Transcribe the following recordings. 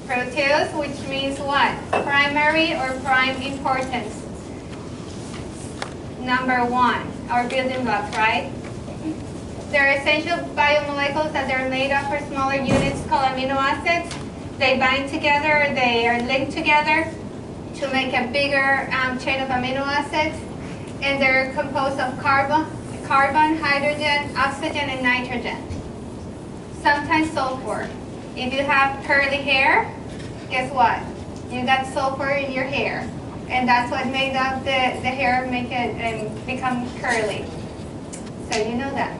Proteus, which means what? Primary or prime importance. Number one, our building blocks, right? They're essential biomolecules that they're made of for smaller units called amino acids. They bind together, they are linked together to make a bigger chain of amino acids. And they're composed of carbon, hydrogen, oxygen, and nitrogen. Sometimes sulfur. If you have curly hair, guess what? You got sulfur in your hair. And that's what made up the hair, make it become curly. So you know that.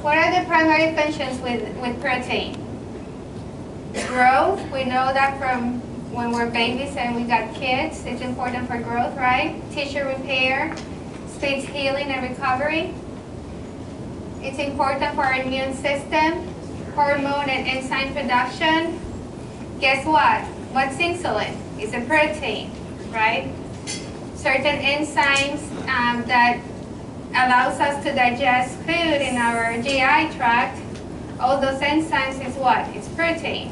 What are the primary functions with protein? Growth, we know that from when we're babies and we got kids, it's important for growth, right? Tissue repair, speeds healing and recovery. It's important for our immune system, hormone and enzyme production. Guess what? What's insulin? It's a protein, right? Certain enzymes that allows us to digest food in our GI tract, all those enzymes is what? It's protein.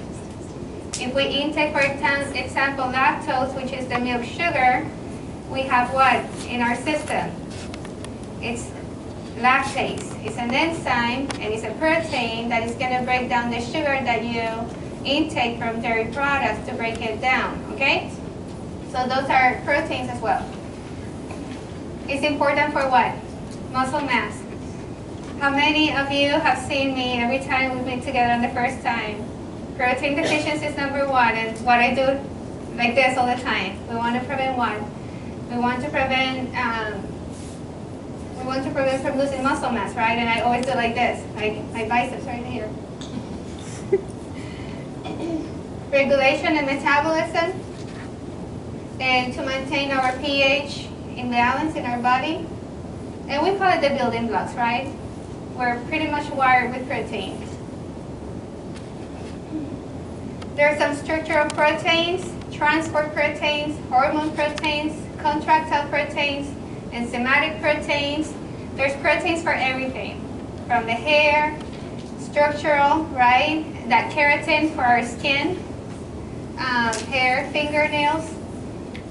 If we intake, for example, lactose, which is the milk sugar, we have what in our system? It's lactase. It's an enzyme and it's a protein that is going to break down the sugar that you intake from dairy products to break it down, okay? So those are proteins as well. It's important for what? Muscle mass. How many of you have seen me every time we meet together on the first time? Protein deficiency is number one, and what I do like this all the time. We want to prevent what? We want to prevent from losing muscle mass, right? And I always do like this, like my biceps right here. Regulation and metabolism, and to maintain our pH in balance in our body. And we call it the building blocks, right? We're pretty much wired with proteins. There are some structural proteins, transport proteins, hormone proteins, contractile proteins, enzymatic proteins. There's proteins for everything, from the hair, structural, right? That keratin for our skin, hair, fingernails.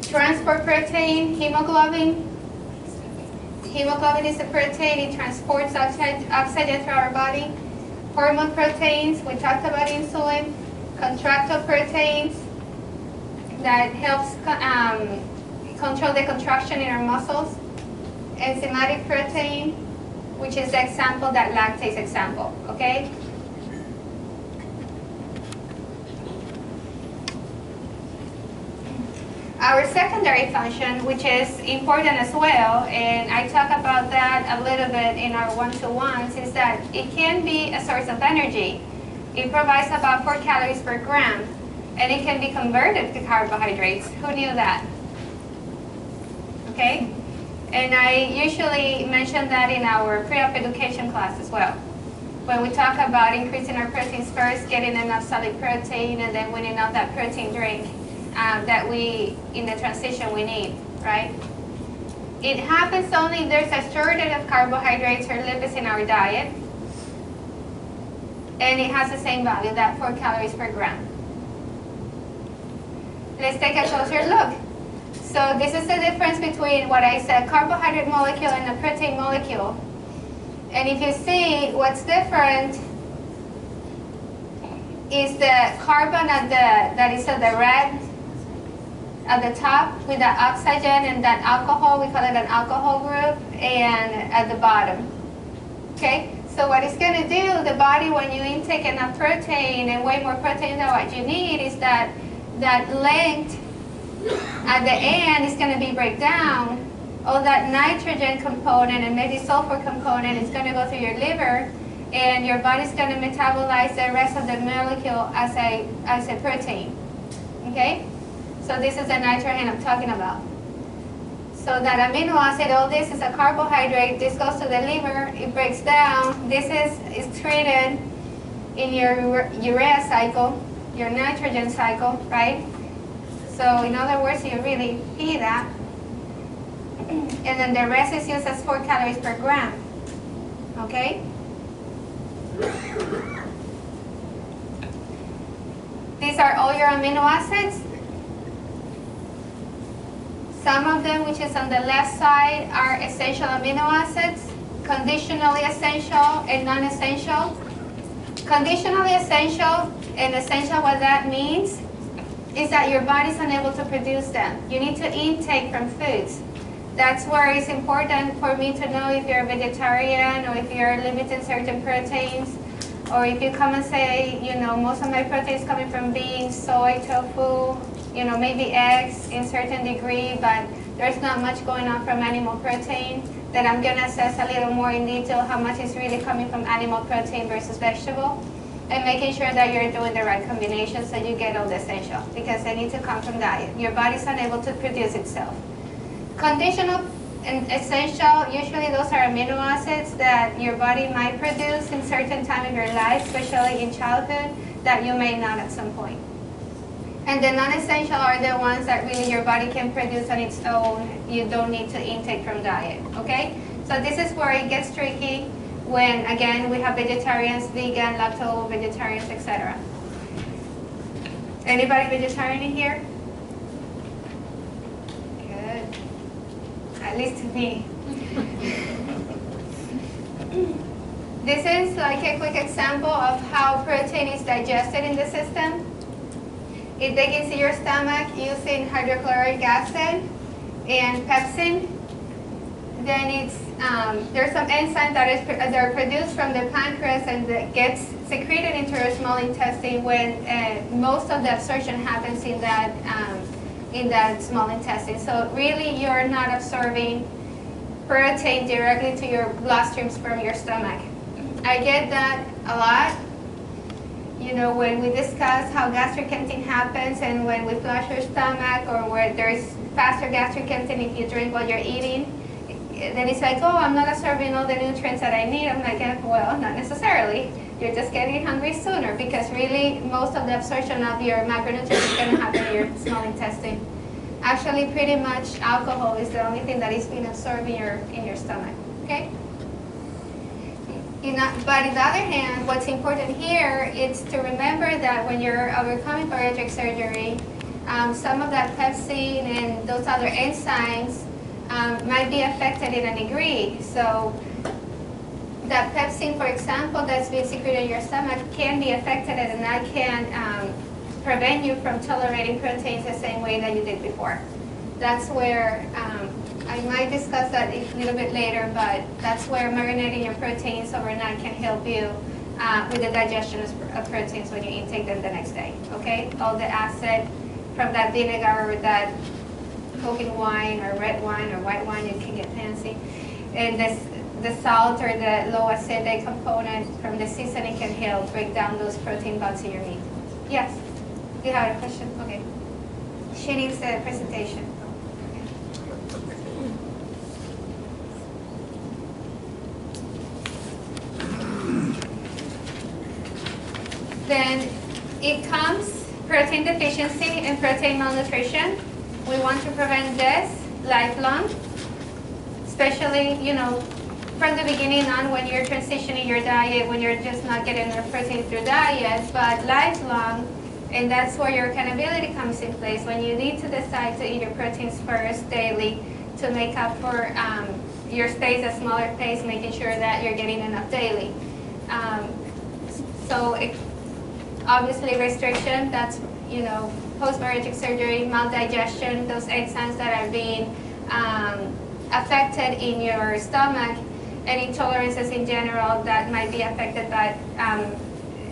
Transport protein, hemoglobin. Hemoglobin is a protein, it transports oxygen through our body. Hormone proteins, we talked about insulin. Contractile proteins that helps control the contraction in our muscles. Enzymatic protein, which is the example, that lactase example, okay? Our secondary function, which is important as well, and I talk about that a little bit in our one-to-ones, is that it can be a source of energy. It provides about 4 calories per gram, and it can be converted to carbohydrates. Who knew that? Okay? And I usually mention that in our pre-op education class as well. When we talk about increasing our proteins first, getting enough solid protein, and then winning out that protein drink that we, in the transition, we need, right? It happens only if there's a shortage of carbohydrates or lipids in our diet. And it has the same value, that 4 calories per gram. Let's take a closer look. So this is the difference between what I said, carbohydrate molecule and a protein molecule. And if you see, what's different is the carbon that is at the red at the top with the oxygen and that alcohol, we call it an alcohol group, and at the bottom. Okay? So what it's going to do, the body, when you intake enough protein and way more protein than what you need, is that length at the end is going to be break down. All that nitrogen component and maybe sulfur component is going to go through your liver, and your body's going to metabolize the rest of the molecule as a protein. Okay? So this is the nitrogen I'm talking about. So that amino acid, all this is a carbohydrate. This goes to the liver. It breaks down. This is treated in your urea cycle, your nitrogen cycle, right? So in other words, you really pee that. And then the rest is used as 4 calories per gram. Okay? These are all your amino acids. Some of them, which is on the left side, are essential amino acids, conditionally essential and non-essential. Conditionally essential and essential, what that means is that your body's unable to produce them. You need to intake from foods. That's where it's important for me to know if you're a vegetarian or if you're limiting certain proteins, or if you come and say, most of my protein is coming from beans, soy, tofu, maybe eggs in certain degree, but there's not much going on from animal protein, then I'm gonna assess a little more in detail how much is really coming from animal protein versus vegetable, and making sure that you're doing the right combination so you get all the essential, because they need to come from diet. Your body's unable to produce itself. Conditional and essential, usually those are amino acids that your body might produce in certain time of your life, especially in childhood, that you may not at some point. And the non-essential are the ones that really your body can produce on its own. You don't need to intake from diet, okay? So this is where it gets tricky when, again, we have vegetarians, vegan, lacto, vegetarians, etc. Anybody vegetarian in here? At least to me. This is like a quick example of how protein is digested in the system. It digs into your stomach using hydrochloric acid and pepsin. Then there's some enzymes that are produced from the pancreas and that gets secreted into your small intestine when most of the absorption happens in that small intestine. So really you're not absorbing protein directly to your bloodstreams from your stomach. I get that a lot. When we discuss how gastric emptying happens and when we flush your stomach, or where there's faster gastric emptying if you drink while you're eating, then it's like, oh, I'm not absorbing all the nutrients that I need. I'm like, well, not necessarily. You're just getting hungry sooner, because really most of the absorption of your macronutrients is going to happen in your small intestine. Actually, pretty much alcohol is the only thing that is being absorbed in your stomach, okay? But on the other hand, what's important here is to remember that when you're overcoming bariatric surgery, some of that pepsin and those other enzymes might be affected in a degree. So that pepsin, for example, that's being secreted in your stomach can be affected, and that can prevent you from tolerating proteins the same way that you did before. That's where, I might discuss that a little bit later, but that's where marinating your proteins overnight can help you with the digestion of proteins when you intake them the next day, okay? All the acid from that vinegar or that coconut wine or red wine or white wine, you can get fancy. And the salt or the low acidic component from the seasoning can help break down those protein bonds in your meat. Yes? Do you have a question? Okay. She needs the presentation. Then it comes protein deficiency and protein malnutrition. We want to prevent this lifelong, especially, from the beginning on when you're transitioning your diet, when you're just not getting enough protein through diet, but lifelong, and that's where your accountability comes in place, when you need to decide to eat your proteins first daily to make up for your space, a smaller pace, making sure that you're getting enough daily. Obviously restriction, that's, post-bariatric surgery, maldigestion, those enzymes that are being affected in your stomach, and intolerances in general that might be affected by,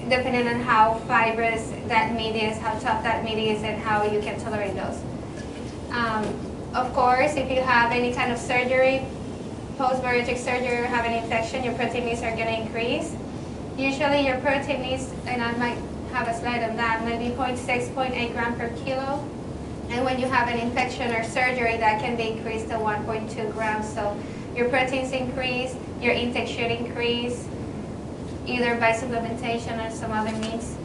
depending on how fibrous that meat is, how tough that meat is, and how you can tolerate those. Of course, if you have any kind of surgery, post-bariatric surgery, or have an infection, your protein needs are going to increase. Usually your protein needs, and I might have a slide on that, maybe 0.6, 0.8 gram per kilo. And when you have an infection or surgery, that can be increased to 1.2 grams. So your proteins increase, your intake should increase, either by supplementation or some other means.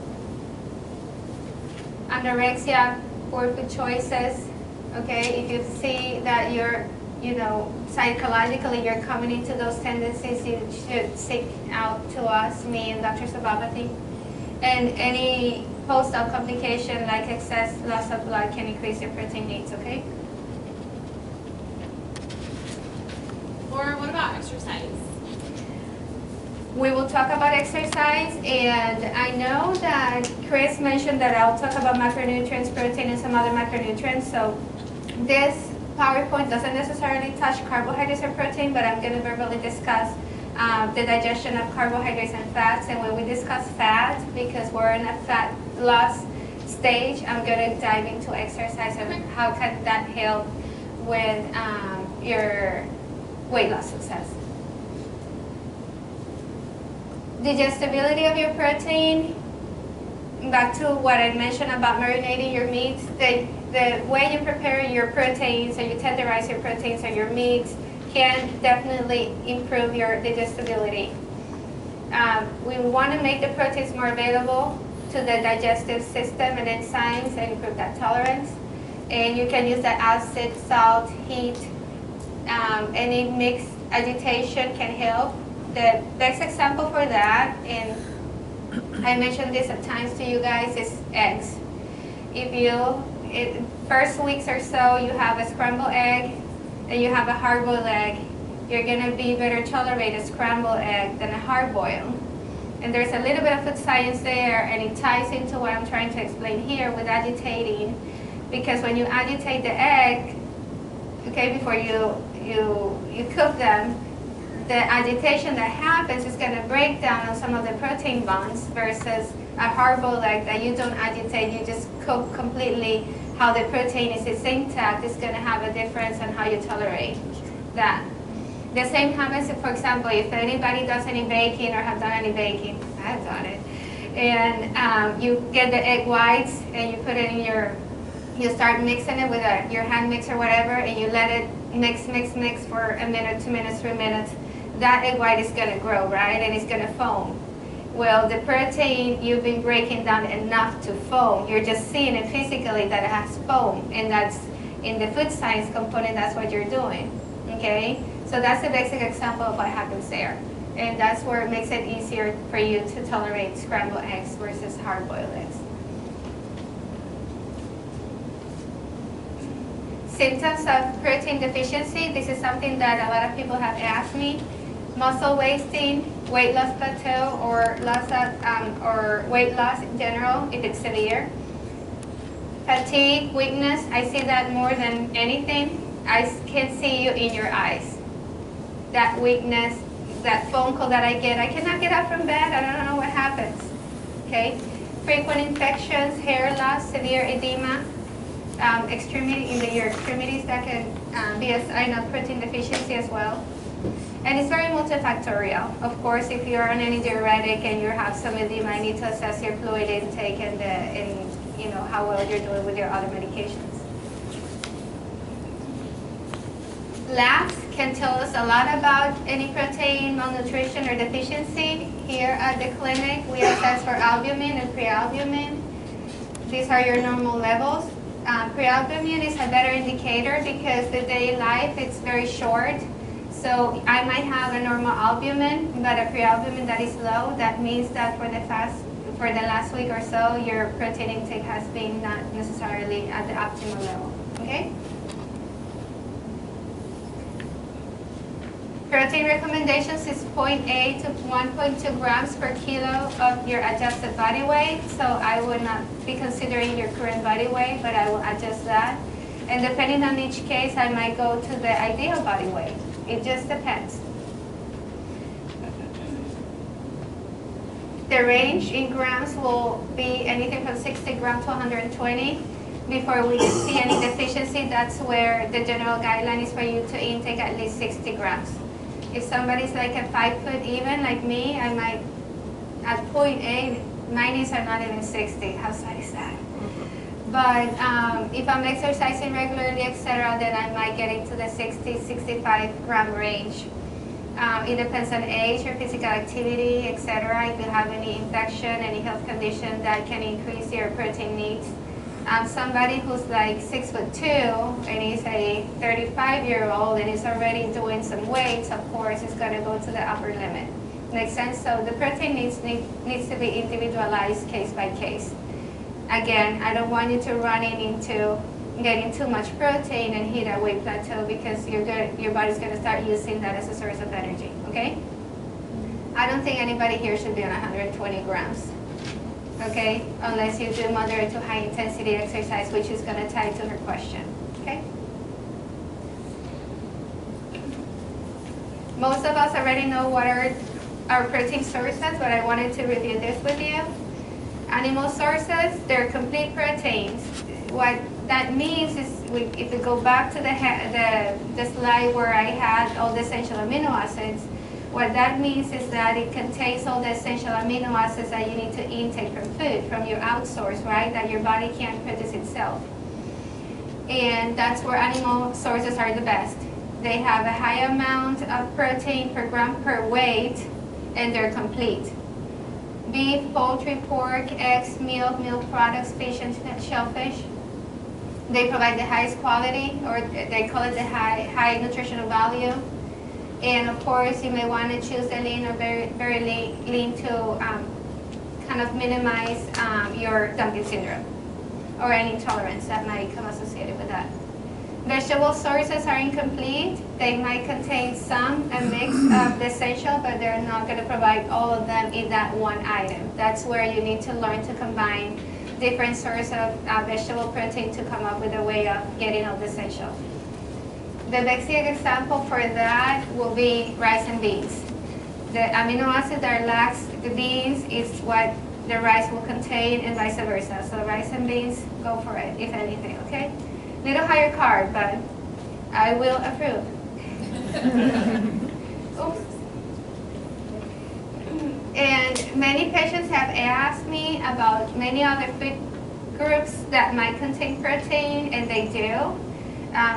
Anorexia, poor food choices. Okay, if you see that you're, psychologically you're coming into those tendencies, you should seek out to us, me and Dr. Sababati. And any post-op complication like excess loss of blood can increase your protein needs, okay? Or what about exercise? We will talk about exercise, and I know that Chris mentioned that I'll talk about macronutrients, protein, and some other macronutrients. So this PowerPoint doesn't necessarily touch carbohydrates or protein, but I'm going to verbally discuss the digestion of carbohydrates and fats. And when we discuss fat, because we're in a fat loss stage, I'm going to dive into exercise and how can that help with your weight loss success. Digestibility of your protein, back to what I mentioned about marinating your meats, the way you prepare your proteins or you tenderize your proteins or your meats can definitely improve your digestibility. We want to make the proteins more available to the digestive system and enzymes and improve that tolerance. And you can use the acid, salt, heat, any mixed agitation can help. The best example for that, and I mentioned this at times to you guys, is eggs. If you, first weeks or so, you have a scrambled egg and you have a hard-boiled egg, you're going to be better tolerate a scrambled egg than a hard-boiled. And there's a little bit of food science there, and it ties into what I'm trying to explain here with agitating, because when you agitate the egg, okay, before you cook them, the agitation that happens is going to break down on some of the protein bonds versus a hard-boiled egg that you don't agitate, you just cook completely how the protein is intact. It's going to have a difference on how you tolerate that. The same happens if, for example, if anybody does any baking or have done any baking, I've done it, and you get the egg whites and you put it in you start mixing it with your hand mix or whatever, and you let it mix for a minute, 2 minutes, 3 minutes. That egg white is going to grow, right? And it's going to foam. Well, the protein you've been breaking down enough to foam. You're just seeing it physically that it has foam, and that's in the food science component, that's what you're doing, okay? So that's a basic example of what happens there. And that's where it makes it easier for you to tolerate scrambled eggs versus hard-boiled eggs. Symptoms of protein deficiency. This is something that a lot of people have asked me. Muscle wasting, weight loss plateau, or or weight loss in general, if it's severe. Fatigue, weakness. I see that more than anything. I can see you in your eyes. That weakness, that phone call that I get, I cannot get up from bed, I don't know what happens. Okay? Frequent infections, hair loss, severe edema, your extremities that can be a sign of protein deficiency as well. And it's very multifactorial. Of course, if you're on any diuretic and you have some edema, you need to assess your fluid intake and how well you're doing with your other medications. Labs can tell us a lot about any protein malnutrition or deficiency. Here at the clinic, we assess for albumin and prealbumin. These are your normal levels. Prealbumin is a better indicator because the daily life it's very short. So I might have a normal albumin, but a prealbumin that is low. That means that for the last week or so, your protein intake has been not necessarily at the optimal level. Okay. Protein recommendations is 0.8 to 1.2 grams per kilo of your adjusted body weight. So I would not be considering your current body weight, but I will adjust that. And depending on each case, I might go to the ideal body weight. It just depends. The range in grams will be anything from 60 grams to 120. Before we see any deficiency, that's where the general guideline is for you to intake at least 60 grams. If somebody's like a 5 foot even, like me, I might, at 0.8, my knees are not even 60. How sad is that? But if I'm exercising regularly, etc., then I might get into the 60, 65 gram range. It depends on age, your physical activity, etc. If you have any infection, any health condition that can increase your protein needs. Somebody who's like 6'2" and is a 35-year-old and is already doing some weights, of course, is going to go to the upper limit. Makes sense? So the protein needs to be individualized case by case. again, I don't want you to run into getting too much protein and hit a weight plateau because your body's going to start using that as a source of energy, okay? I don't think anybody here should be on 120 grams, okay? Unless you do moderate to high intensity exercise, which is going to tie to her question, okay? Most of us already know what are our protein sources, but I wanted to review this with you. Animal sources, they're complete proteins. What that means is, if we go back to the slide where I had all the essential amino acids, what that means is that it contains all the essential amino acids that you need to intake from food, from your outsource, right? That your body can't produce itself. And that's where animal sources are the best. They have a high amount of protein per gram per weight, and they're complete. Beef, poultry, pork, eggs, milk, milk products, fish, and shellfish. They provide the highest quality, or they call it the high nutritional value. And of course, you may want to choose the lean or very lean to kind of minimize your dumping syndrome or any intolerance that might come associated with that. Vegetable sources are incomplete. They might contain a mix of the essential, but they're not going to provide all of them in that one item. That's where you need to learn to combine different sources of vegetable protein to come up with a way of getting all the essential. The basic example for that will be rice and beans. The amino acid that lacks the beans is what the rice will contain, and vice versa. So rice and beans, go for it, if anything, okay? Little higher carb, but I will approve. Oops. And many patients have asked me about many other food groups that might contain protein, and they do.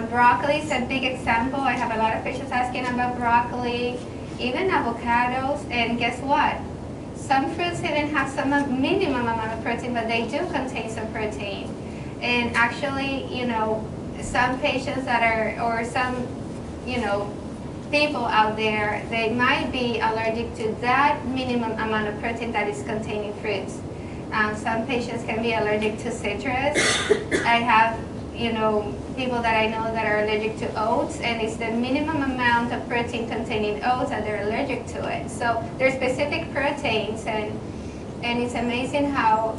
Broccoli is a big example. I have a lot of patients asking about broccoli, even avocados, and guess what? Some fruits even have some minimum amount of protein, but they do contain some protein. And actually, some patients that are, or some, people out there, they might be allergic to that minimum amount of protein that is contained in fruits. Some patients can be allergic to citrus. I have, people that I know that are allergic to oats, and it's the minimum amount of protein contained in oats that they're allergic to it. So there's specific proteins, and it's amazing how,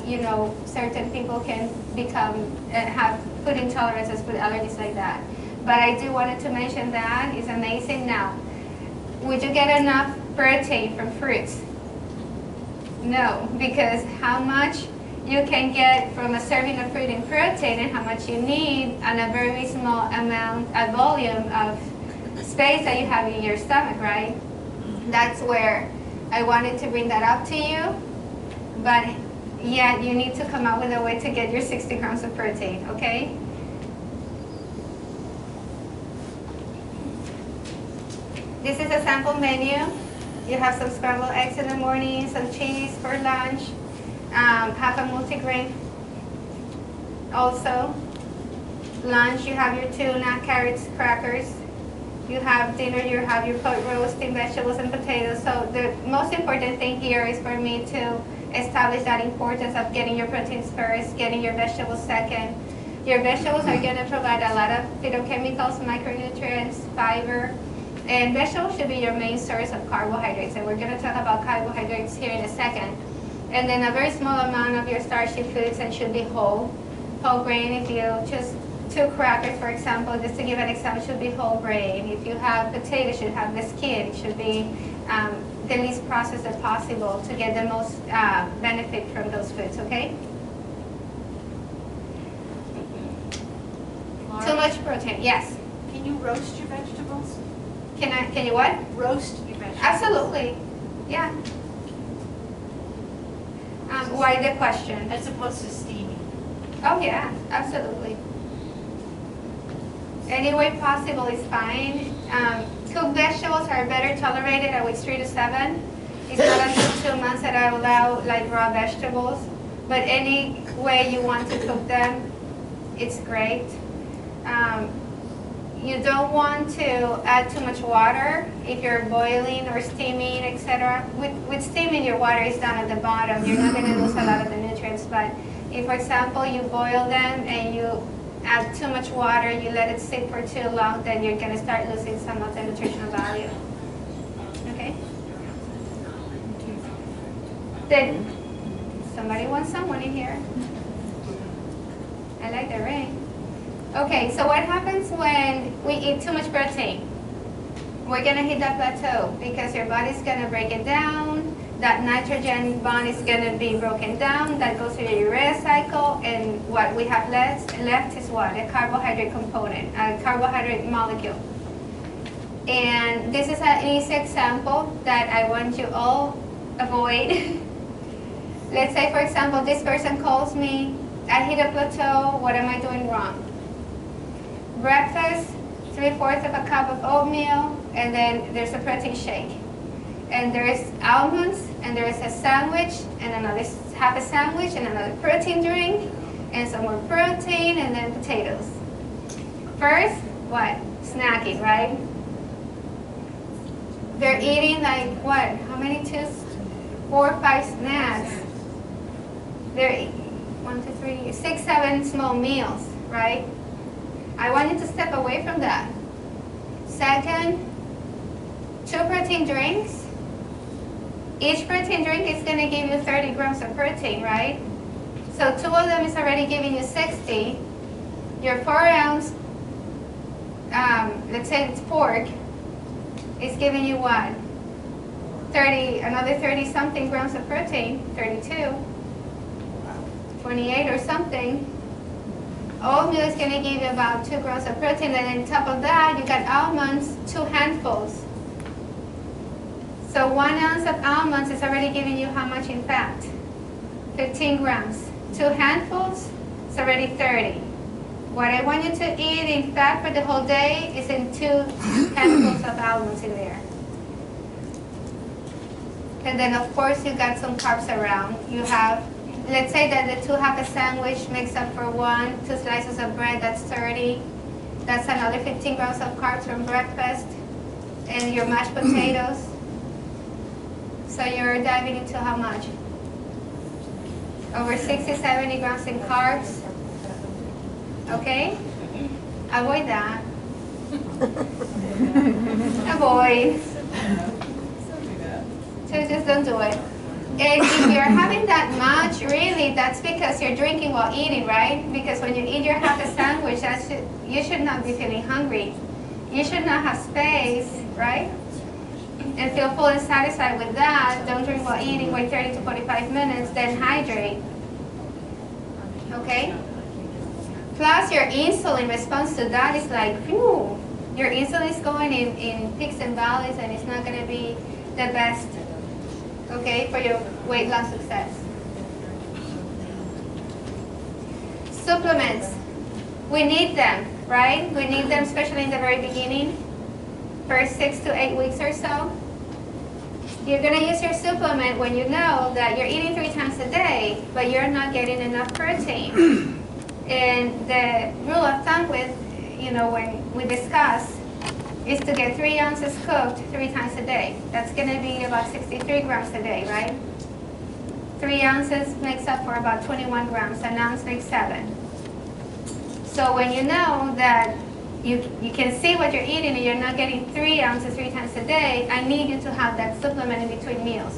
certain people can have food intolerances, food allergies like that. But I do wanted to mention that it's amazing. Now, would you get enough protein from fruits? No, because how much you can get from a serving of fruit in protein and how much you need on a very small amount, a volume of space that you have in your stomach, right? That's where I wanted to bring that up to you. But yet you need to come up with a way to get your 60 grams of protein, okay? This is a sample menu. You have some scrambled eggs in the morning, some cheese for lunch, have a multigrain also. Lunch, you have your tuna, carrots, crackers. You have dinner, you have your pot roasting vegetables and potatoes. So the most important thing here is for me to establish that importance of getting your proteins first, getting your vegetables second. Your vegetables are going to provide a lot of phytochemicals, micronutrients, fiber, and vegetables should be your main source of carbohydrates. And we're going to talk about carbohydrates here in a second. And then a very small amount of your starchy foods, and should be whole grain. If you just 2 crackers, for example, just to give an example, should be whole grain. If you have potatoes, should have the skin. It should be the least processed as possible to get the most benefit from those foods, okay? Laura, Too much protein, yes. Can you roast your vegetables? Can you what? Roast your vegetables. Absolutely, yeah. Why the question? As opposed to steaming. Oh yeah, absolutely. Any way possible is fine. Cooked vegetables are better tolerated at weeks 3 to 7. It's not until 2 months that I allow like raw vegetables. But any way you want to cook them, it's great. You don't want to add too much water if you're boiling or steaming, etc. With steaming, your water is down at the bottom. You're not going to lose a lot of the nutrients, but If, for example, you boil them and you add too much water, you let it sit for too long, then you're going to start losing some of the nutritional value. Okay? Then, somebody wants someone in here. I like the ring. Okay, so what happens when we eat too much protein? We're going to hit that plateau because your body's going to break it down. That nitrogen bond is going to be broken down. That goes through the urea cycle. And what we have left is what? A carbohydrate component, a carbohydrate molecule. And this is an easy example that I want you all avoid. Let's say, for example, this person calls me. I hit a plateau. What am I doing wrong? Breakfast, 3/4 of a cup of oatmeal, and then there's a protein shake. And there's almonds, and there's a sandwich, and another half a sandwich, and another protein drink, and some more protein, and then potatoes. First, what? Snacking, right? They're eating like what? How many? 2, 4, 5 snacks. They're eating 1, 2, 3, 6, 7 small meals, right? I want you to step away from that. Second, 2 protein drinks. Each protein drink is going to give you 30 grams of protein, right? So 2 of them is already giving you 60. Your 4-ounce, let's say it's pork, is giving you what? 30, another 30 something grams of protein, 32, 28 or something. Oatmeal is going to give you about 2 grams of protein, and on top of that, you got almonds, 2 handfuls. So 1 ounce of almonds is already giving you how much in fat? 15 grams. 2 handfuls, it's already 30. What I want you to eat in fat for the whole day is in 2 handfuls of almonds in there. And then of course you got some carbs around. You have, let's say that the 2 half a sandwich makes up for 1, 2 slices of bread, that's 30. That's another 15 grams of carbs from breakfast. And your mashed potatoes. So you're diving into how much? Over 60, 70 grams in carbs. Okay? Avoid that. Avoid. So just don't do it. And if you're having that much, really, that's because you're drinking while eating, right? Because when you eat your half a sandwich, you should not be feeling hungry. You should not have space, right? And feel full and satisfied with that. Don't drink while eating, wait 30 to 45 minutes, then hydrate. Okay? Plus your insulin response to that is like, phew, your insulin is going in peaks and valleys, and it's not going to be the best, okay, for your weight loss success. Supplements. We need them, right? We need them, especially in the very beginning, first 6 to 8 weeks or so. You're going to use your supplement when you know that you're eating 3 times a day, but you're not getting enough protein. And the rule of thumb with, when we discuss, is to get 3 ounces cooked 3 times a day. That's going to be about 63 grams a day, right? 3 ounces makes up for about 21 grams. An ounce makes 7. So when you know that you can see what you're eating and you're not getting 3 ounces 3 times a day, I need you to have that supplement in between meals.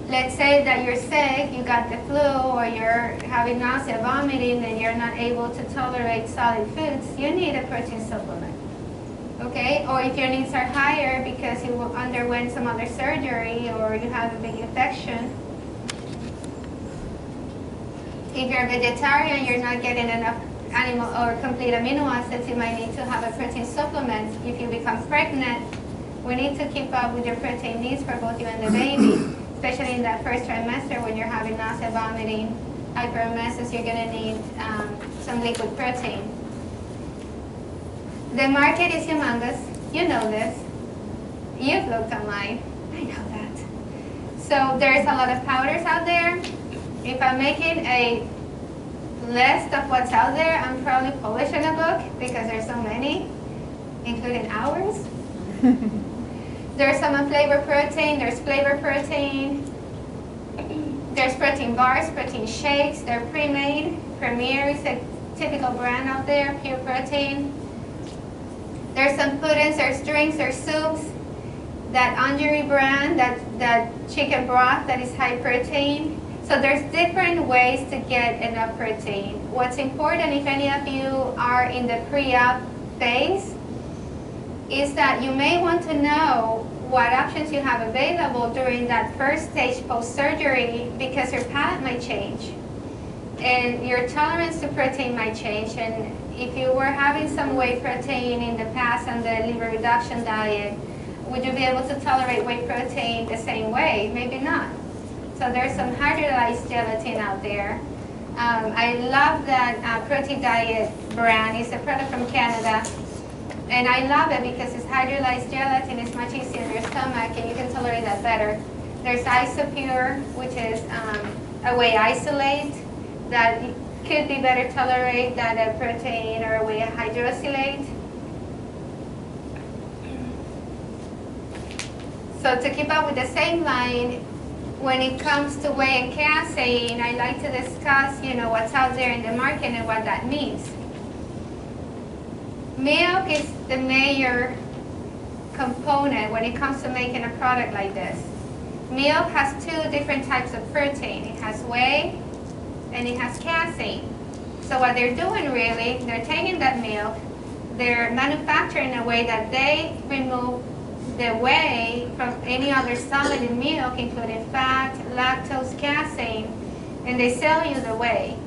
Let's say that you're sick, you got the flu, or you're having nausea, vomiting, and you're not able to tolerate solid foods, you need a protein supplement. Okay? Or if your needs are higher because you underwent some other surgery or you have a big infection. If you're a vegetarian, you're not getting enough animal or complete amino acids, you might need to have a protein supplement. If you become pregnant, we need to keep up with your protein needs for both you and the baby, especially in that first trimester when you're having nausea, vomiting, hyperemesis, you're going to need some liquid protein. The market is humongous. You know this. You've looked online. I know that. So there's a lot of powders out there. If I'm making a list of what's out there, I'm probably publishing a book because there's so many, including ours. There's some unflavored protein, there's flavor protein. There's protein bars, protein shakes, they're pre-made. Premier is a typical brand out there, pure protein. There's some puddings, there's drinks, there's soups. That Anjuri brand, that chicken broth that is high protein. So there's different ways to get enough protein. What's important, if any of you are in the pre-op phase, is that you may want to know what options you have available during that first stage post-surgery, because your palate might change and your tolerance to protein might change. And if you were having some whey protein in the past on the liver reduction diet, would you be able to tolerate whey protein the same way? Maybe not. So there's some hydrolyzed gelatin out there. I love that Protein Diet brand. It's a product from Canada. And I love it because it's hydrolyzed gelatin. It's much easier in your stomach and you can tolerate that better. There's Isopure, which is a whey isolate that could be better tolerated than a protein or a whey hydrolysate. So to keep up with the same line, when it comes to whey and casein, I like to discuss, what's out there in the market and what that means. Milk is the major component when it comes to making a product like this. Milk has two different types of protein. It has whey and it has casein. So what they're doing really, they're taking that milk, they're manufacturing a way that they remove the whey from any other solid in milk, including fat, lactose, casein, and they sell you the whey,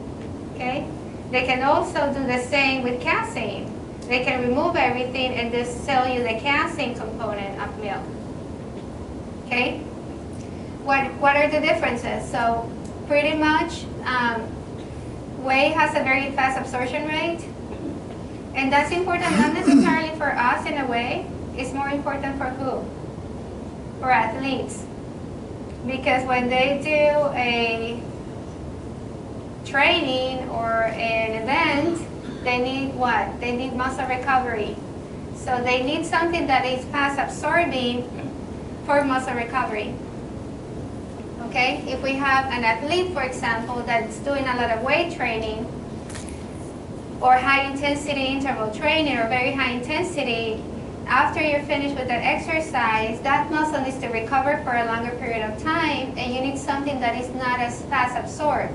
okay? They can also do the same with casein. They can remove everything and just sell you the casein component of milk, okay? What are the differences? So pretty much, whey has a very fast absorption rate, and that's important not necessarily for us in a way. It's more important for who? For athletes. Because when they do a training or an event, they need what? They need muscle recovery. So they need something that is fast absorbing for muscle recovery. Okay? If we have an athlete, for example, that's doing a lot of weight training or high intensity interval training or very high intensity, after you're finished with that exercise, that muscle needs to recover for a longer period of time, and you need something that is not as fast absorbed.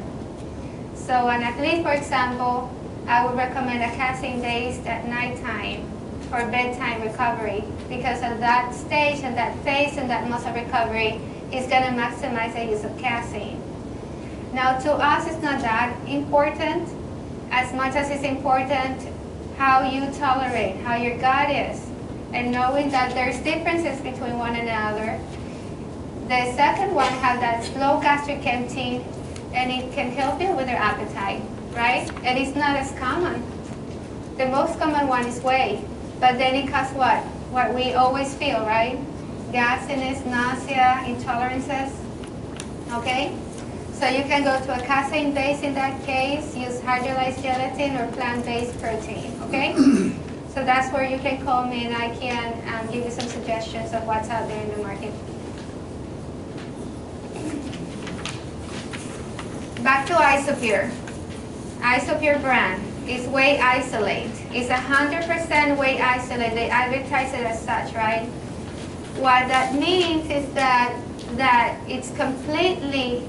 So an athlete, for example, I would recommend a casein-based at nighttime for bedtime recovery, because at that stage and that phase and that muscle recovery is going to maximize the use of casein. Now to us, it's not that important as much as it's important how you tolerate, how your gut is. And knowing that there's differences between one another. The second one has that slow gastric emptying, and it can help you with your appetite, right? And it's not as common. The most common one is whey, but then it causes what? What we always feel, right? Gasiness, nausea, intolerances, okay? So you can go to a casein base in that case, use hydrolyzed gelatin or plant-based protein, okay? So that's where you can call me and I can give you some suggestions of what's out there in the market. Back to Isopure. Isopure brand is whey isolate. It's 100% whey isolate. They advertise it as such, right? What that means is that it's completely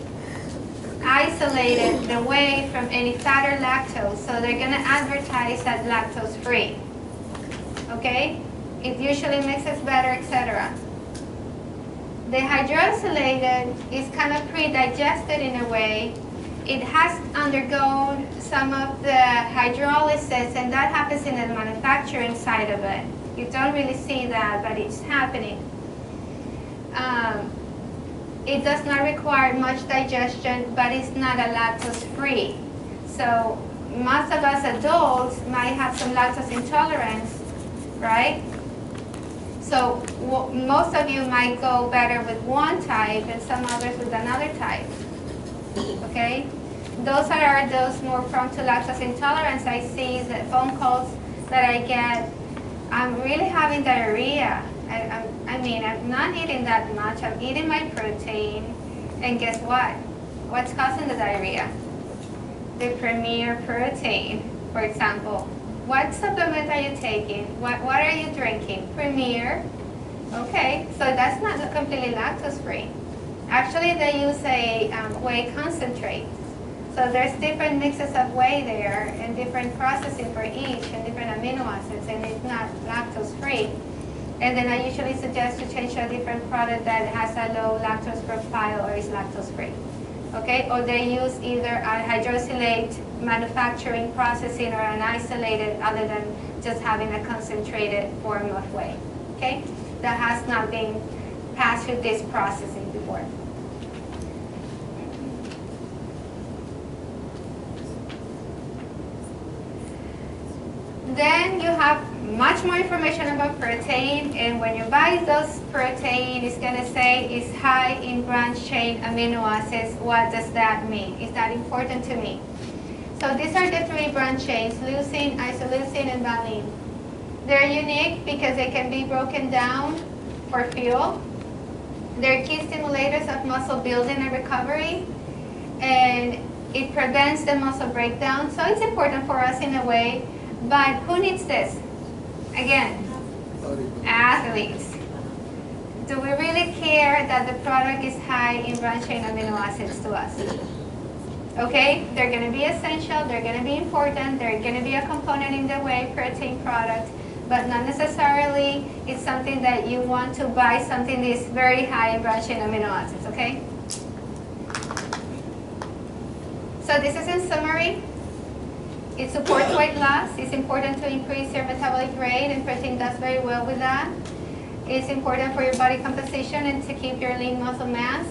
isolated the whey from any fat or lactose. So they're going to advertise that lactose free. Okay? It usually mixes better, etc. The hydrolyzed is kind of pre-digested in a way. It has undergone some of the hydrolysis, and that happens in the manufacturing side of it. You don't really see that, but it's happening. It does not require much digestion, but it's not a lactose free. So most of us adults might have some lactose intolerance, right? So most of you might go better with one type and some others with another type, okay? Those are those more prone to lactose intolerance. I see the phone calls that I get, I'm really having diarrhea. I mean, I'm not eating that much. I'm eating my protein, and guess what? What's causing the diarrhea? The Premier Protein, for example. What supplement are you taking? What are you drinking? Premier. Okay, so that's not completely lactose-free. Actually, they use a whey concentrate. So there's different mixes of whey there and different processing for each and different amino acids, and it's not lactose-free. And then I usually suggest to change to a different product that has a low lactose profile or is lactose-free. Okay, or they use either a hydrolysate manufacturing processing or an isolated other than just having a concentrated form of whey. Okay, that has not been passed through this processing before. Then you have much more information about protein, and when you buy those protein, it's going to say it's high in branched chain amino acids. What does that mean? Is that important to me? So these are the 3 branched chains: leucine, isoleucine, and valine. They're unique because they can be broken down for fuel. They're key stimulators of muscle building and recovery, and it prevents the muscle breakdown. So it's important for us in a way. But who needs this? Again, athletes. Do we really care that the product is high in branched chain amino acids to us? Okay, they're going to be essential, they're going to be important, they're going to be a component in the whey protein product, but not necessarily it's something that you want to buy something that is very high in branched chain amino acids, okay? So this is in summary. It supports weight loss. It's important to increase your metabolic rate, and protein does very well with that. It's important for your body composition and to keep your lean muscle mass.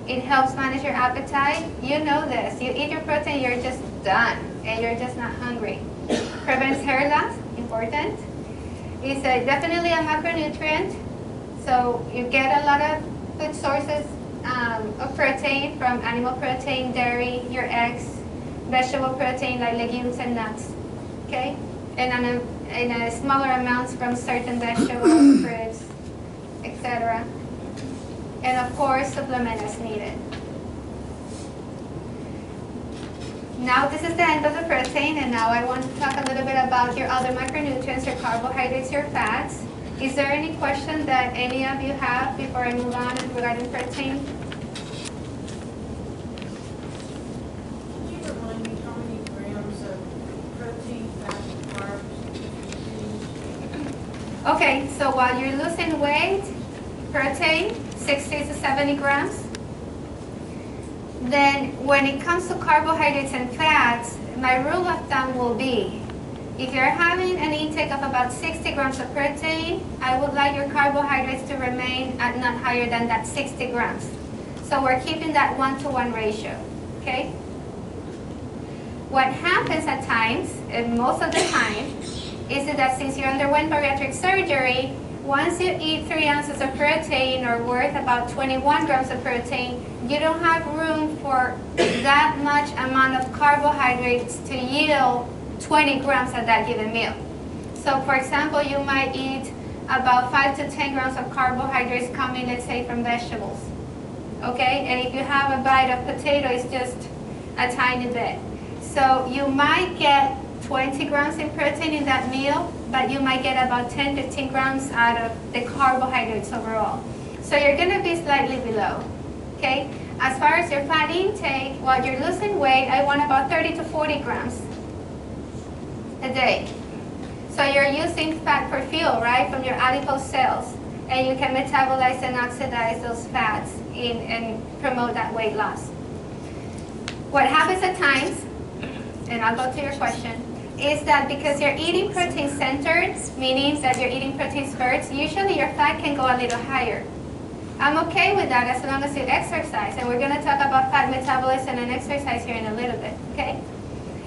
It helps manage your appetite. You know this. You eat your protein, you're just done, and you're just not hungry. Prevents hair loss, important. It's definitely a macronutrient, so you get a lot of good sources of protein from animal protein, dairy, your eggs, vegetable protein like legumes and nuts, okay? And in smaller amounts from certain vegetables, fruits, etc. And of course, supplement as needed. Now this is the end of the protein, and now I want to talk a little bit about your other macronutrients, your carbohydrates, your fats. Is there any question that any of you have before I move on regarding protein? Okay, so while you're losing weight, protein, 60 to 70 grams. Then when it comes to carbohydrates and fats, my rule of thumb will be, if you're having an intake of about 60 grams of protein, I would like your carbohydrates to remain at not higher than that 60 grams. So we're keeping that 1-to-1 ratio, okay? What happens at times, and most of the time, is that since you underwent bariatric surgery, once you eat 3 ounces of protein or worth about 21 grams of protein, you don't have room for that much amount of carbohydrates to yield 20 grams at that given meal. So for example, you might eat about 5 to 10 grams of carbohydrates coming, let's say, from vegetables. Okay, and if you have a bite of potato, it's just a tiny bit. So you might get 20 grams in protein in that meal, but you might get about 10-15 grams out of the carbohydrates overall. So you're going to be slightly below, okay? As far as your fat intake, while you're losing weight, I want about 30 to 40 grams a day. So you're using fat for fuel, right, from your adipose cells, and you can metabolize and oxidize those fats and promote that weight loss. What happens at times, and I'll go to your question, is that because you're eating protein centered, meaning that you're eating protein spurts, usually your fat can go a little higher. I'm okay with that as long as you exercise, and we're going to talk about fat metabolism and exercise here in a little bit, okay?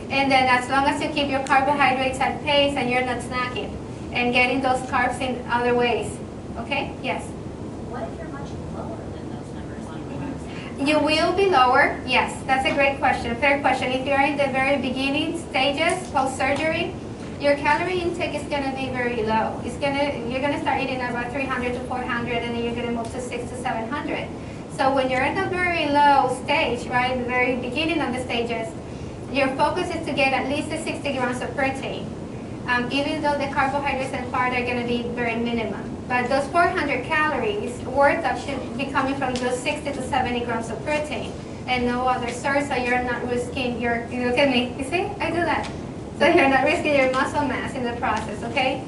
And then as long as you keep your carbohydrates at pace and you're not snacking and getting those carbs in other ways, okay? Yes? What if you're much lower than those numbers on your You will be lower, yes. That's a great question, fair question. If you're in the very beginning stages, post-surgery, your calorie intake is going to be very low. You're going to start eating about 300 to 400, and then you're going to move to 600 to 700. So when you're at the very low stage, right, the very beginning of the stages, your focus is to get at least the 60 grams of protein, even though the carbohydrates and fat are going to be very minimum. But those 400 calories worth of should be coming from those 60 to 70 grams of protein and no other source, so you're not risking your, you look at me, you see, I do that. So you're not risking your muscle mass in the process, okay?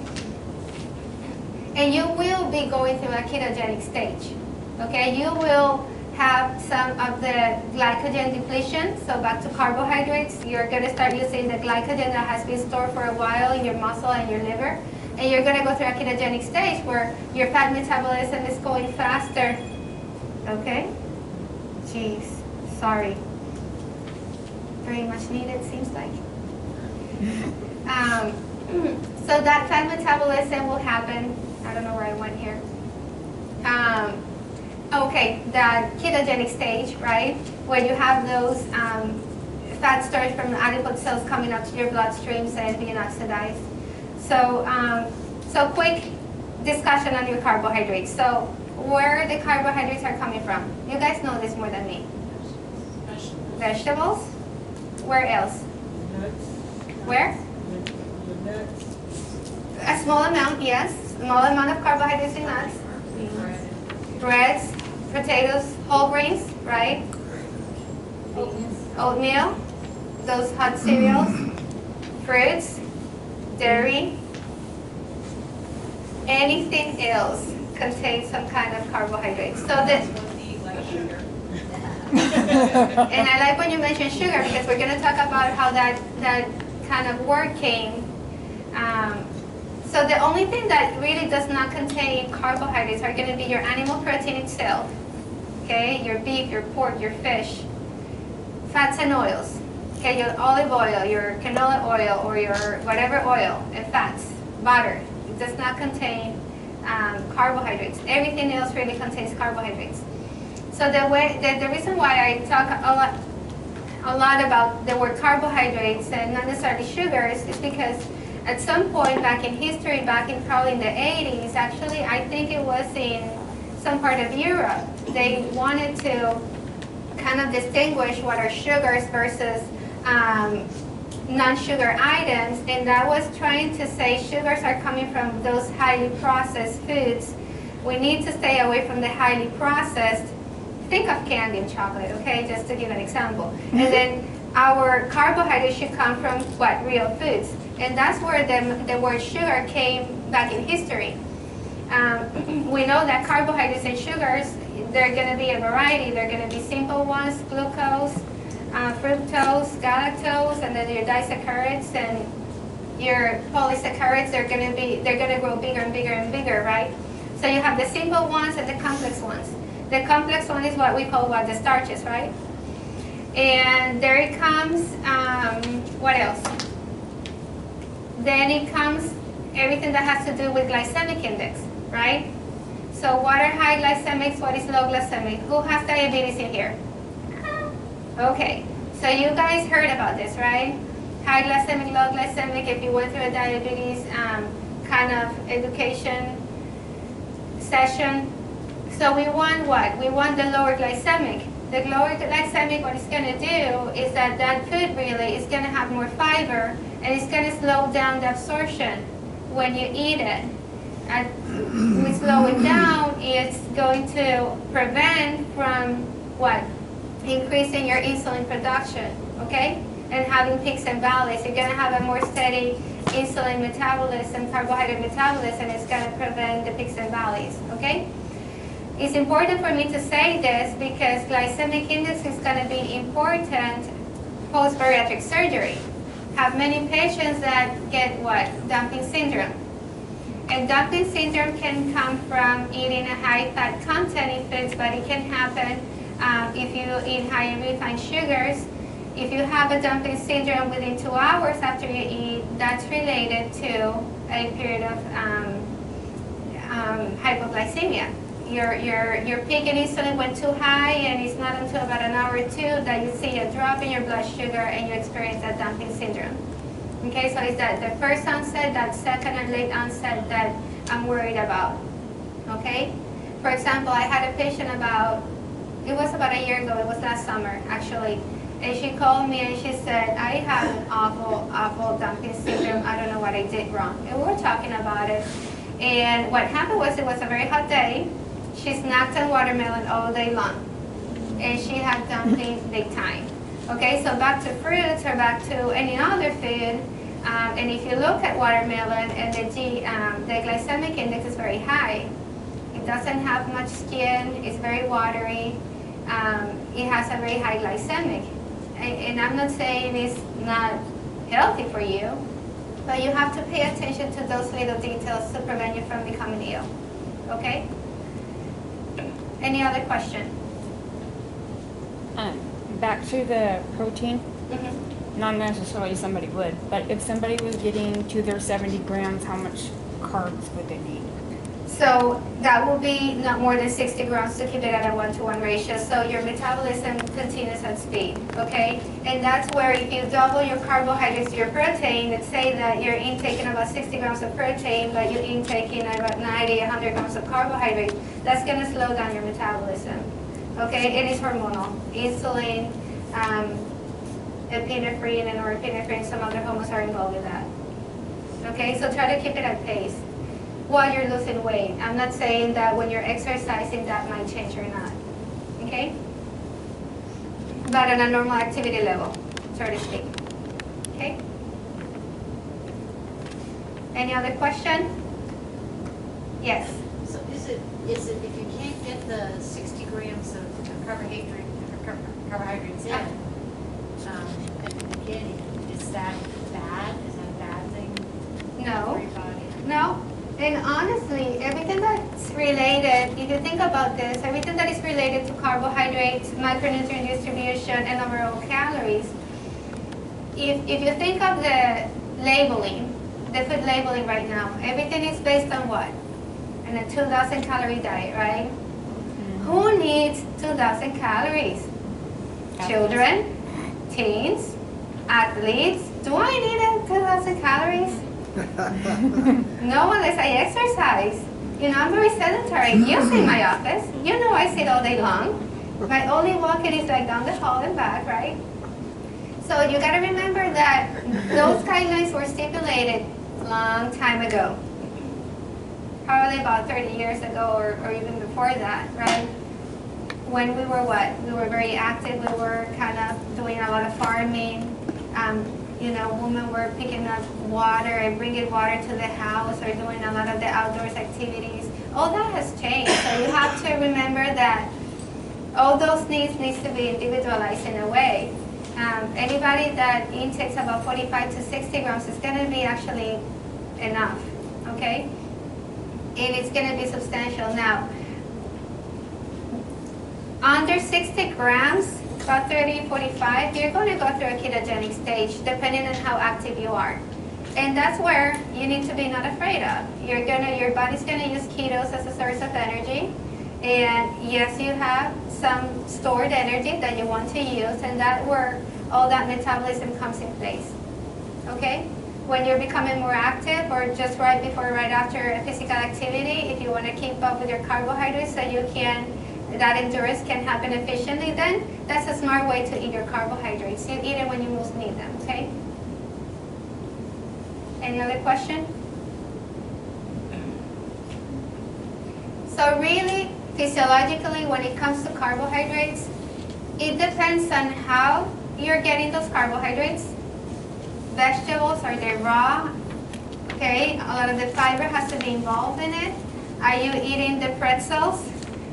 And you will be going through a ketogenic stage, okay? You will have some of the glycogen depletion, so back to carbohydrates. You're gonna start using the glycogen that has been stored for a while in your muscle and your liver, and you're gonna go through a ketogenic stage where your fat metabolism is going faster, okay? Jeez, sorry. Very much needed, seems like. So that fat metabolism will happen. I don't know where I went here. Okay, the ketogenic stage, right? Where you have those fat storage from the adipose cells coming up to your bloodstreams and being oxidized. So, so quick discussion on your carbohydrates. So, where the carbohydrates are coming from? You guys know this more than me. Vegetables. Where else? Nuts. Where? The nuts. A small amount, yes. Small amount of carbohydrates in nuts. Breads, potatoes, whole grains, right? Oatmeal, those hot cereals, fruits, dairy. Anything else contains some kind of carbohydrates. So that, and I like when you mention sugar because we're going to talk about how that kind of working. So the only thing that really does not contain carbohydrates are going to be your animal protein itself, okay, your beef, your pork, your fish, fats and oils, okay, your olive oil, your canola oil, or your whatever oil and fats, butter. It does not contain carbohydrates. Everything else really contains carbohydrates. So the reason why I talk a lot about the word carbohydrates and not necessarily sugars is because at some point back in history, back in probably in the 80s, actually, I think it was in some part of Europe, they wanted to kind of distinguish what are sugars versus non-sugar items, and that was trying to say sugars are coming from those highly processed foods. We need to stay away from the highly processed. Think of candy and chocolate, okay, just to give an example. And then our carbohydrates should come from what? Real foods. And that's where the word sugar came back in history. We know that carbohydrates and sugars, they're going to be a variety. They're going to be simple ones, glucose, fructose, galactose, and then your disaccharides and your polysaccharides. They're going to grow bigger and bigger and bigger, right? So you have the simple ones and the complex ones. The complex one is what we call the starches, right? And there it comes, what else? Then it comes everything that has to do with glycemic index, right? So what are high glycemics? What is low glycemic? Who has diabetes in here? Okay, so you guys heard about this, right? High glycemic, low glycemic, if you went through a diabetes kind of education session. So we want what? We want the lower glycemic. The lower glycemic, what it's going to do is that food really is going to have more fiber and it's going to slow down the absorption when you eat it. And we slow it down, it's going to prevent from what? Increasing your insulin production, okay? And having peaks and valleys. You're going to have a more steady insulin metabolism, carbohydrate metabolism, and it's going to prevent the peaks and valleys, okay? It's important for me to say this because glycemic index is going to be important post-bariatric surgery. Have many patients that get what? Dumping syndrome. And dumping syndrome can come from eating a high fat content in foods, but it can happen if you eat high in refined sugars. If you have a dumping syndrome within 2 hours after you eat, that's related to a period of hypoglycemia. Your peak in insulin went too high, and it's not until about an hour or two that you see a drop in your blood sugar and you experience that dumping syndrome. Okay, so it's that the first onset, that second and late onset that I'm worried about. Okay? For example, I had a patient about It was about a year ago. It was last summer, actually. And she called me and she said, I have an awful dumping syndrome. I don't know what I did wrong. And we were talking about it. And what happened was it was a very hot day. She snacked on watermelon all day long. And she had dumping big time. Okay, so back to fruits or back to any other food. And if you look at watermelon and the glycemic index is very high. It doesn't have much skin. It's very watery. It has a very high glycemic. And I'm not saying it's not healthy for you, but you have to pay attention to those little details to prevent you from becoming ill. Okay? Any other question? Back to the protein, Mm-hmm. not necessarily somebody would, but if somebody was getting to their 70 grams, how much carbs would they need? So that will be not more than 60 grams to keep it at a 1-to-1 ratio. So your metabolism continues at speed, okay? And that's where if you double your carbohydrates to your protein, let's say that you're intaking about 60 grams of protein, but you're intaking about 90, 100 grams of carbohydrates, that's going to slow down your metabolism, okay? And it's hormonal. Insulin, epinephrine, and norepinephrine, some other hormones are involved with that, okay? So try to keep it at pace while you're losing weight. I'm not saying that when you're exercising that might change or not, okay? But on a normal activity level, so to speak, okay? Any other question? Yes. So is it, if you can't get the 60 grams of carbohydrates in, at the beginning, is that bad? Is that a bad thing No. for your body? No. And honestly, everything that's related, if you think about this, everything that is related to carbohydrates, micronutrient distribution, and overall calories, if you think of the labeling, the food labeling right now, everything is based on what? On a 2,000 calorie diet, right? Who needs 2,000 calories? Children, teens, athletes. Do I need 2,000 calories? No, unless I exercise. You know, I'm very sedentary. You see my office. You know I sit all day long. My only walking is like down the hall and back, right? So you got to remember that those guidelines were stipulated a long time ago. Probably about 30 years ago or even before that, right? When we were what? We were very active. We were kind of doing a lot of farming. You know, women were picking up water and bringing water to the house or doing a lot of the outdoors activities. All that has changed. So you have to remember that all those needs to be individualized in a way. Anybody that intakes about 45 to 60 grams is going to be actually enough, okay? And it's going to be substantial. Now, under 60 grams, about 30, 45, you're going to go through a ketogenic stage depending on how active you are. And that's where you need to be not afraid of. Your body's going to use ketos as a source of energy. And yes, you have some stored energy that you want to use, and that's where all that metabolism comes in place. Okay? When you're becoming more active or just right before, right after a physical activity, if you want to keep up with your carbohydrates so you can that endurance can happen efficiently, then that's a smart way to eat your carbohydrates. You eat it when you most need them, okay? Any other question? So really, physiologically, when it comes to carbohydrates, it depends on how you're getting those carbohydrates. Vegetables, are they raw? Okay, a lot of the fiber has to be involved in it. Are you eating the pretzels?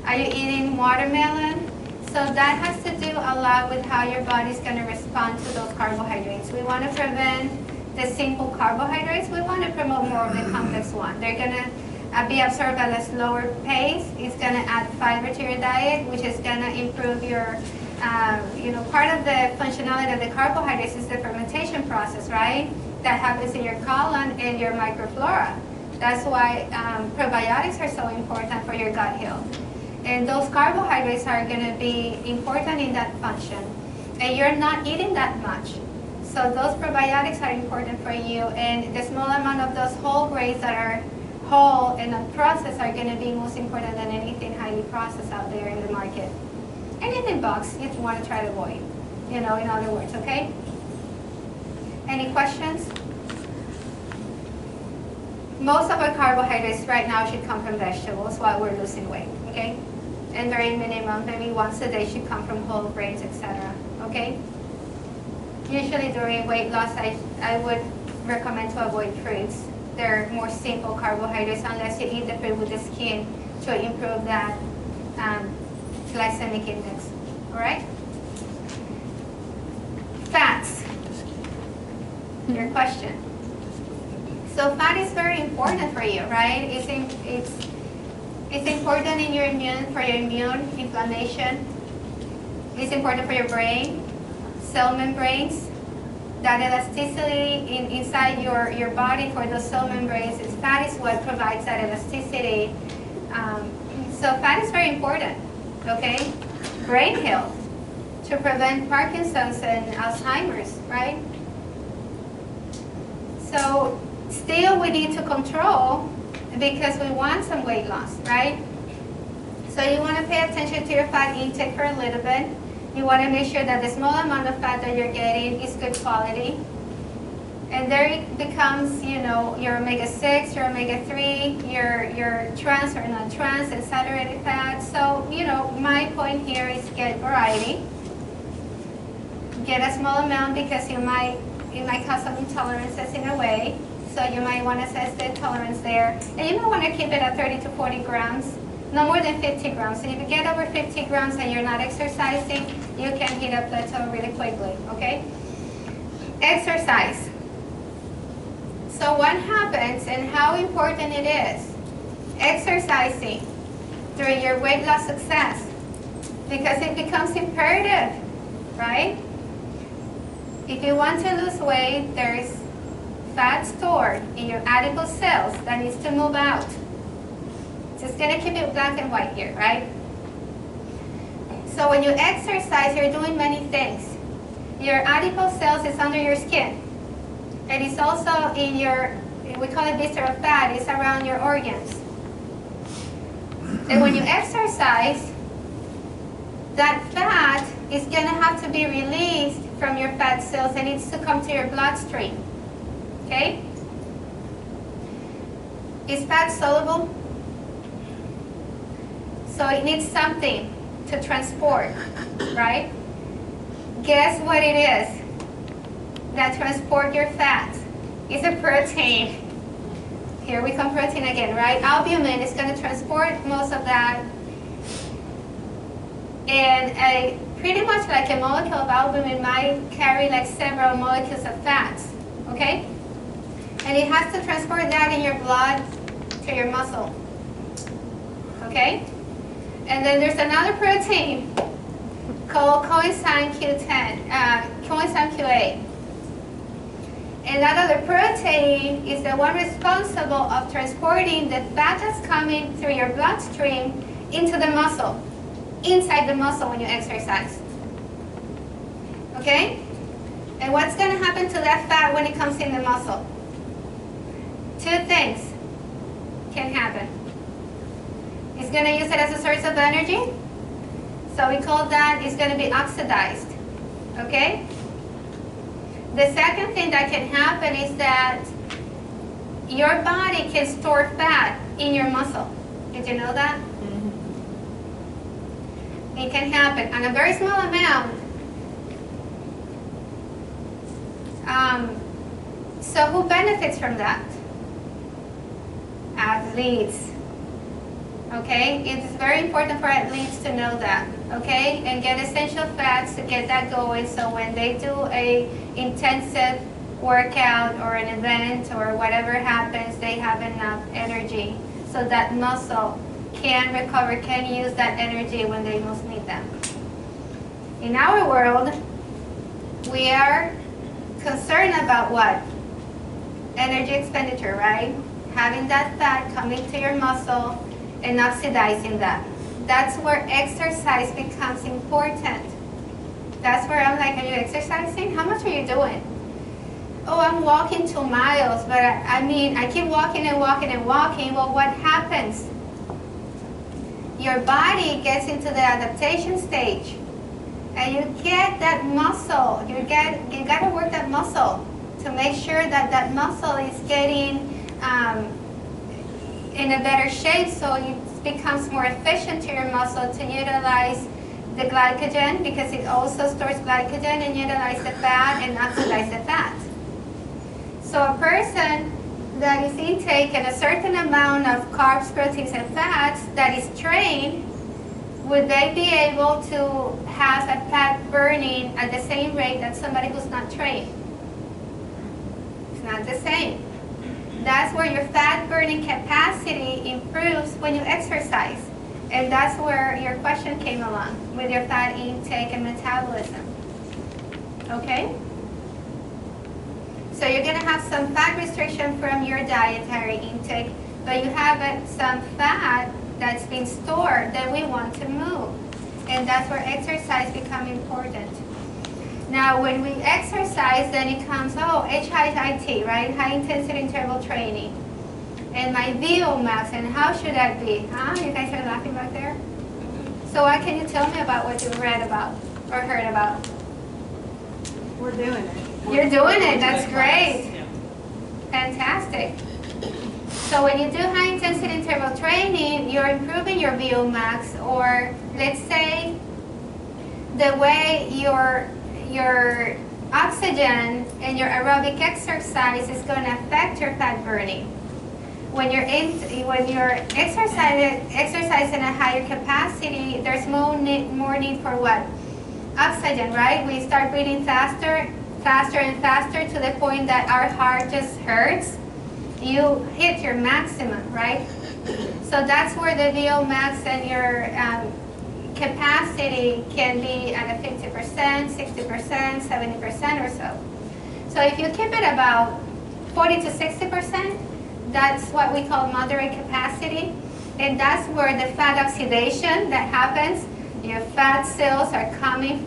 Are you eating watermelon? So that has to do a lot with how your body's going to respond to those carbohydrates. We want to prevent the simple carbohydrates. We want to promote more of the complex one. They're going to be absorbed at a slower pace. It's going to add fiber to your diet, which is going to improve your, part of the functionality of the carbohydrates is the fermentation process, right? That happens in your colon and your microflora. That's why probiotics are so important for your gut health. And those carbohydrates are going to be important in that function. And you're not eating that much. So those probiotics are important for you. And the small amount of those whole grains that are whole and unprocessed are going to be most important than anything highly processed out there in the market. anything box you want to try to avoid, in other words, okay? Any questions? Most of our carbohydrates right now should come from vegetables while we're losing weight, okay? And very minimum, maybe once a day should come from whole grains, etc., okay? Usually during weight loss, I would recommend to avoid fruits. They're more simple carbohydrates unless you eat the fruit with the skin to improve that glycemic index, all right? Fats, your question. So fat is very important for you, right? It's important in your for your immune inflammation. It's important for your brain, cell membranes. That elasticity inside your body for those cell membranes, fat is what provides that elasticity. So fat is very important, okay? Brain health, to prevent Parkinson's and Alzheimer's, right? So still we need to control because we want some weight loss, right? So you want to pay attention to your fat intake for a little bit. You want to make sure that the small amount of fat that you're getting is good quality. And there it becomes, your omega-6, your omega-3, your trans or non-trans and saturated fats. So, my point here is get variety. Get a small amount because it might cause some intolerances in a way. So you might want to assess the tolerance there. And you might want to keep it at 30 to 40 grams. No more than 50 grams. And if you get over 50 grams and you're not exercising, you can hit a plateau really quickly, okay? Exercise. So what happens and how important it is, exercising during your weight loss success, because it becomes imperative, right? If you want to lose weight, there's fat stored in your adipose cells that needs to move out. Just gonna keep it black and white here, right? So when you exercise, you're doing many things. Your adipose cells is under your skin. And it's also in your, we call it visceral fat, it's around your organs. And when you exercise, that fat is gonna have to be released from your fat cells and it needs to come to your bloodstream, okay? Is fat soluble? So it needs something to transport, right? Guess what it is that transport your fat? It's a protein. Here we come protein again, right? Albumin is going to transport most of that. And pretty much like a molecule of albumin might carry like several molecules of fats, okay? And it has to transport that in your blood to your muscle, okay? And then there's another protein called coenzyme Q10, coenzyme Q8. And that other protein is the one responsible of transporting the fat that's coming through your bloodstream into the muscle, inside the muscle when you exercise. Okay? And what's going to happen to that fat when it comes in the muscle? Two things can happen. It's going to use it as a source of energy. So we call that it's going to be oxidized. Okay? The second thing that can happen is that your body can store fat in your muscle. Did you know that? Mm-hmm. It can happen on a very small amount. So who benefits from that? Athletes. Okay, it is very important for athletes to know that, okay, and get essential fats to get that going so when they do a intensive workout or an event or whatever happens, they have enough energy so that muscle can recover, can use that energy when they most need them. In our world, we are concerned about what? Energy expenditure, right? Having that fat coming to your muscle and oxidizing that. That's where exercise becomes important. That's where I'm like, are you exercising? How much are you doing? Oh, I'm walking 2 miles, but I keep walking and walking and walking. Well, what happens? your body gets into the adaptation stage, and you get that muscle. You got to work that muscle to make sure that that muscle is getting in a better shape, so it becomes more efficient to your muscle to utilize the glycogen, because it also stores glycogen, and utilize the fat and oxidize the fat. So a person that is intaking a certain amount of carbs, proteins, and fats that is trained, would they be able to have a fat burning at the same rate that somebody who's not trained? It's not the same. That's where your fat burning capacity improves when you exercise. And that's where your question came along, with your fat intake and metabolism. Okay? So you're going to have some fat restriction from your dietary intake, but you have some fat that's been stored that we want to move. And that's where exercise becomes important. Now, when we exercise, then it comes, HIIT, right? High intensity interval training. And my VO max, and how should that be? Huh? You guys are laughing back there? So what can you tell me about what you read about or heard about? We're doing it. You're doing it, that's Class. great. Yeah. Fantastic. So when you do high intensity interval training, you're improving your VO max, or let's say the way your oxygen and your aerobic exercise is going to affect your fat burning. When you're exercising at higher capacity, there's more need for what? Oxygen, right? We start breathing faster and faster, to the point that our heart just hurts. You hit your maximum, right? So that's where the VO max and your capacity can be at a 50%, 60%, 70% or so. So if you keep it about 40 to 60%, that's what we call moderate capacity. And that's where the fat oxidation that happens, your fat cells are coming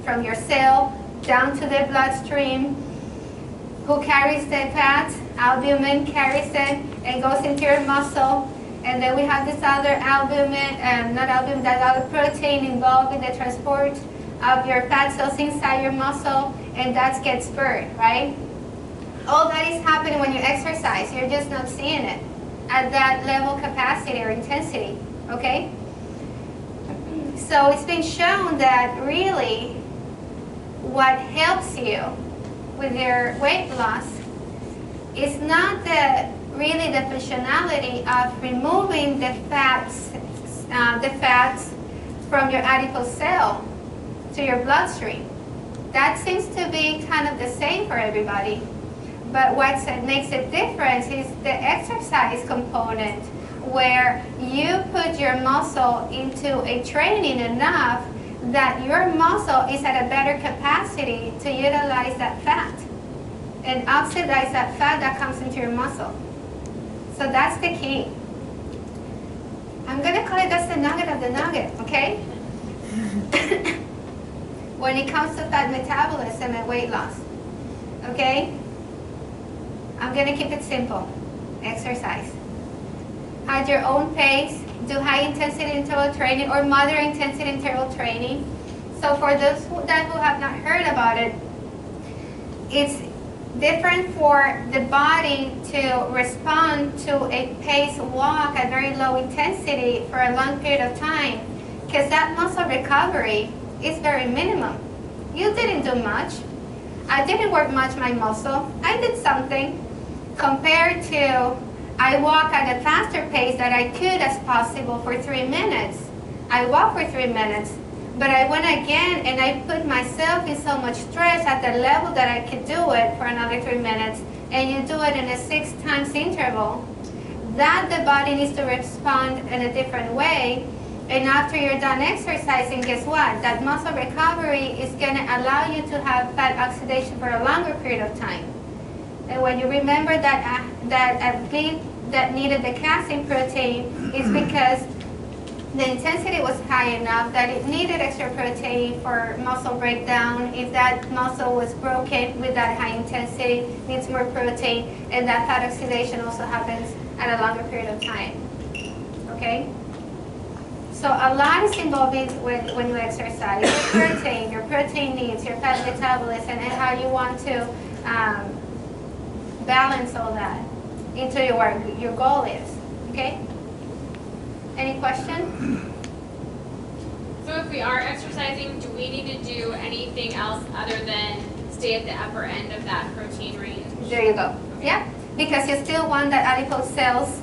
from your cell down to the bloodstream. Who carries the fat? Albumin carries it and goes into your muscle. And then we have this other that other protein involved in the transport of your fat cells inside your muscle, and that gets burned, right? All that is happening when you exercise. You're just not seeing it at that level capacity or intensity, okay? So it's been shown that really what helps you with your weight loss is not really the functionality of removing the fats from your adipose cell to your bloodstream. That seems to be kind of the same for everybody. But what makes it different is the exercise component, where you put your muscle into a training enough that your muscle is at a better capacity to utilize that fat and oxidize that fat that comes into your muscle. So that's the key. I'm going to call it that's the nugget of the nugget, okay? When it comes to fat metabolism and weight loss, okay? I'm going to keep it simple. Exercise. At your own pace, do high intensity interval training or moderate intensity interval training. So for those who have not heard about it, it's different for the body to respond to a pace walk at very low intensity for a long period of time, because that muscle recovery is very minimum. You didn't do much. I didn't work much my muscle. I did something compared to I walk at a faster pace that I could as possible for 3 minutes. I walk for 3 minutes, but I went again and I put myself in so much stress at the level that I could do it for another 3 minutes, and you do it in a 6 times interval, that the body needs to respond in a different way. And after you're done exercising, guess what? That muscle recovery is going to allow you to have fat oxidation for a longer period of time. And when you remember that athlete that needed the casein protein, is because the intensity was high enough that it needed extra protein for muscle breakdown. If that muscle was broken with that high intensity, it needs more protein, and that fat oxidation also happens at a longer period of time. Okay? So a lot is involved when you exercise. Your protein needs, your fat metabolism, and how you want to balance all that into your goal is. Okay? Any question? So if we are exercising, do we need to do anything else other than stay at the upper end of that protein range? There you go. Yeah, because you still want that adipose cells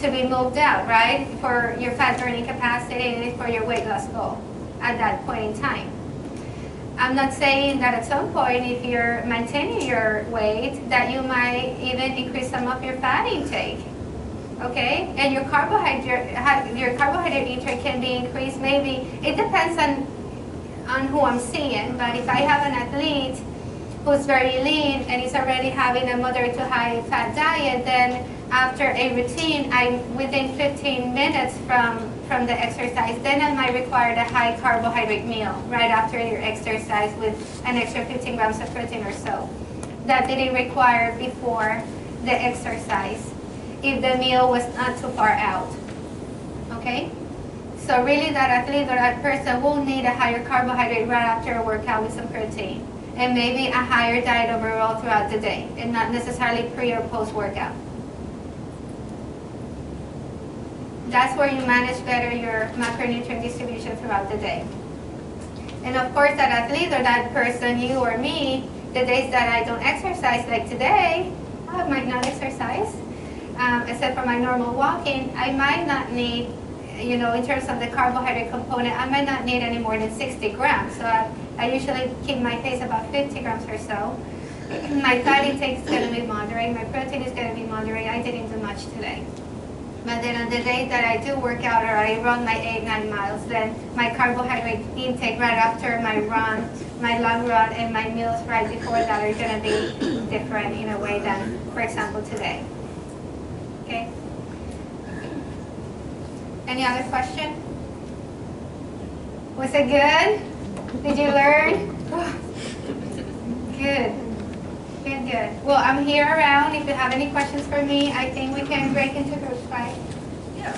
to be moved out, right? For your fat burning capacity and for your weight loss goal at that point in time. I'm not saying that at some point, if you're maintaining your weight, that you might even increase some of your fat intake. Okay, and your carbohydrate intake can be increased. Maybe it depends on who I'm seeing. But if I have an athlete who's very lean and is already having a moderate to high fat diet, then after a routine, within 15 minutes from the exercise, then I might require a high carbohydrate meal right after your exercise with an extra 15 grams of protein or so that didn't require before the exercise, if the meal was not too far out. Okay? So really that athlete or that person will need a higher carbohydrate right after a workout with some protein, and maybe a higher diet overall throughout the day, and not necessarily pre or post workout. That's where you manage better your macronutrient distribution throughout the day. And of course that athlete or that person, you or me, the days that I don't exercise, like today, I might not exercise. Except for my normal walking, I might not need, in terms of the carbohydrate component, I might not need any more than 60 grams. So I usually keep my pace about 50 grams or so. My fat intake is going to be moderate. My protein is going to be moderate. I didn't do much today. But then on the day that I do work out or I run my 8-9 miles, then my carbohydrate intake right after my run, my long run, and my meals right before that are going to be different in a way than, for example, today. Okay? Any other question? Was it good? Did you learn? Good. Good. Well, I'm here around. If you have any questions for me, I think we can break into groups, right? Yeah.